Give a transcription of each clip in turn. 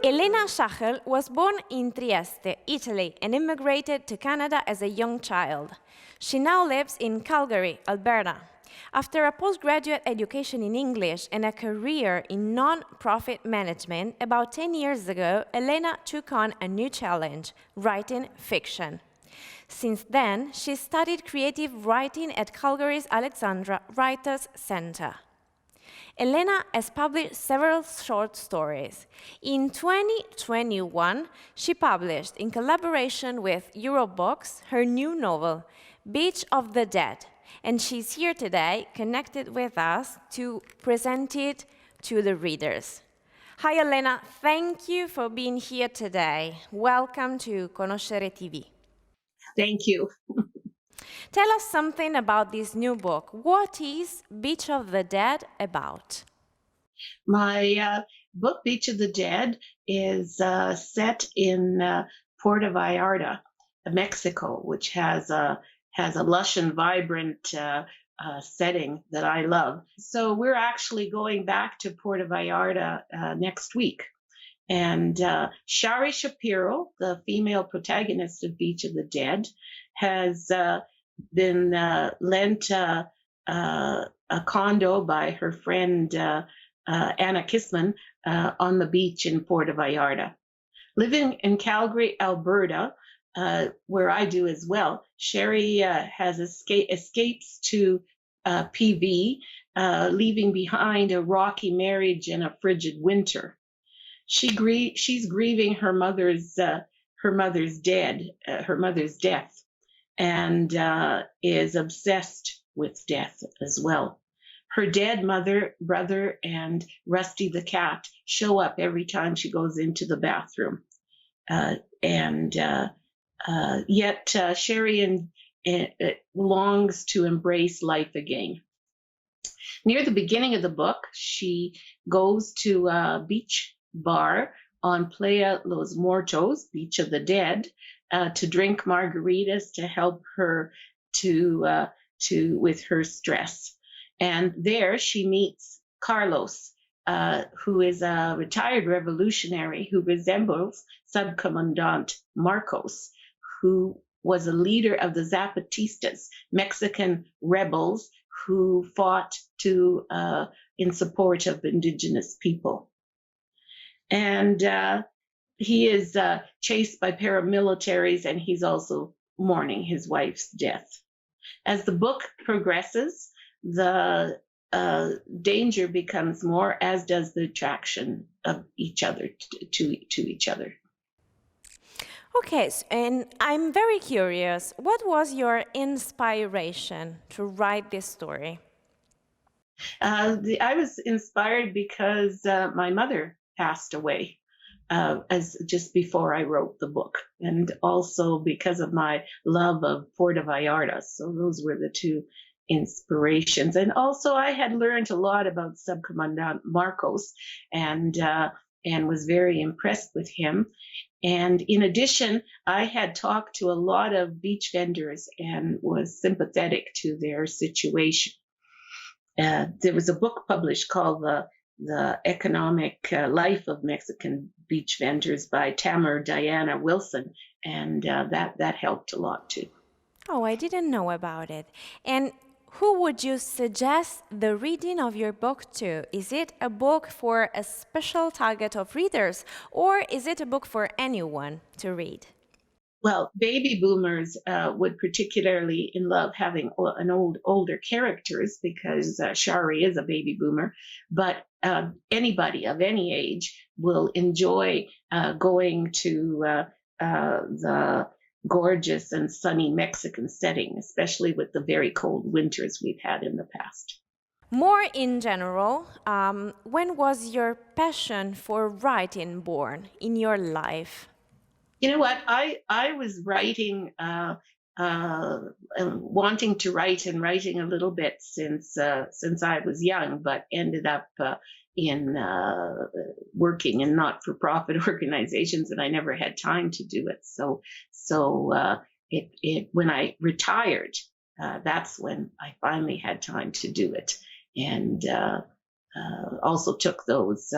Elena Schacherl was born in Trieste, Italy, and immigrated to Canada as a young child. She now lives in Calgary, Alberta. After a postgraduate education in English and a career in non-profit management, about 10 years ago, Elena took on a new challenge: writing fiction. Since then, she studied creative writing at Calgary's Alexandra Writers' Centre. Elena has published several short stories. In 2021, she published, in collaboration with Eurobooks, her new novel, Beach of the Dead, and she's here today, connected with us, to present it to the readers. Hi, Elena. Thank you for being here today. Welcome to Conoscere TV. Thank you. Tell us something about this new book. What is Beach of the Dead about? My book, Beach of the Dead, is set in Puerto Vallarta, Mexico, which has a lush and vibrant setting that I love. So we're actually going back to Puerto Vallarta next week. And Shari Shapiro, the female protagonist of Beach of the Dead, has been lent a condo by her friend Anna Kissman on the beach in Puerto Vallarta. Living in Calgary, Alberta, where I do as well, Sherry has escapes to PV, leaving behind a rocky marriage and a frigid winter. She's grieving her mother's death, and is obsessed with death as well. Her dead mother, brother, and Rusty the cat show up every time she goes into the bathroom. Yet Sherry longs to embrace life again. Near the beginning of the book, she goes to a beach bar on Playa Los Muertos, Beach of the Dead, to drink margaritas to help her with her stress. And there she meets Carlos, who is a retired revolutionary who resembles Subcommandant Marcos, who was a leader of the Zapatistas, Mexican rebels who fought in support of indigenous people. And he is chased by paramilitaries, and he's also mourning his wife's death. As the book progresses, the danger becomes more, as does the attraction of each other to each other. Okay, and I'm very curious, what was your inspiration to write this story? I was inspired because my mother passed away as just before I wrote the book, and also because of my love of Puerto Vallarta. So those were the two inspirations. And also I had learned a lot about Subcommandant Marcos and was very impressed with him. And in addition, I had talked to a lot of beach vendors and was sympathetic to their situation. There was a book published called The Economic Life of Mexican Beach Vendors by Tamara Diana Wilson, and that helped a lot too. Oh, I didn't know about it. And who would you suggest the reading of your book to? Is it a book for a special target of readers, or is it a book for anyone to read? Well, baby boomers would particularly love having older characters, because Shari is a baby boomer, but anybody of any age will enjoy going to the gorgeous and sunny Mexican setting, especially with the very cold winters we've had in the past. More in general, when was your passion for writing born in your life? You know what? I was writing, wanting to write and writing a little bit since I was young, but ended up in working in not-for-profit organizations, and I never had time to do it. So when I retired, that's when I finally had time to do it, and also took those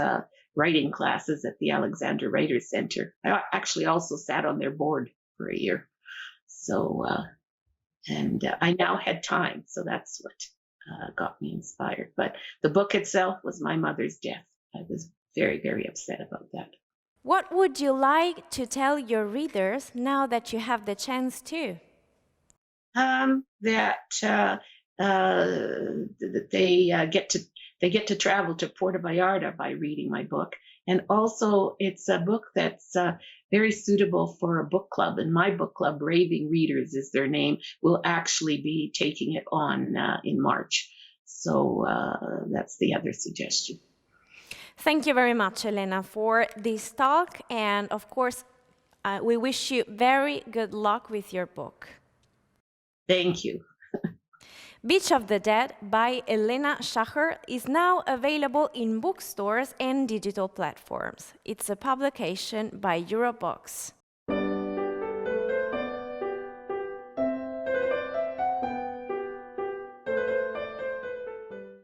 writing classes at the Alexander Writers Center. I actually also sat on their board for a year. So, I now had time, so that's what got me inspired. But the book itself was my mother's death. I was very, very upset about that. What would you like to tell your readers now that you have the chance to? That they get to travel to Puerto Vallarta by reading my book, and also it's a book that's very suitable for a book club. And my book club, Raving Readers is their name, will actually be taking it on in March. So that's the other suggestion. Thank you very much, Elena, for this talk. And of course, we wish you very good luck with your book. Thank you. Beach of the Dead by Elena Schacherl is now available in bookstores and digital platforms. It's a publication by Eurobox.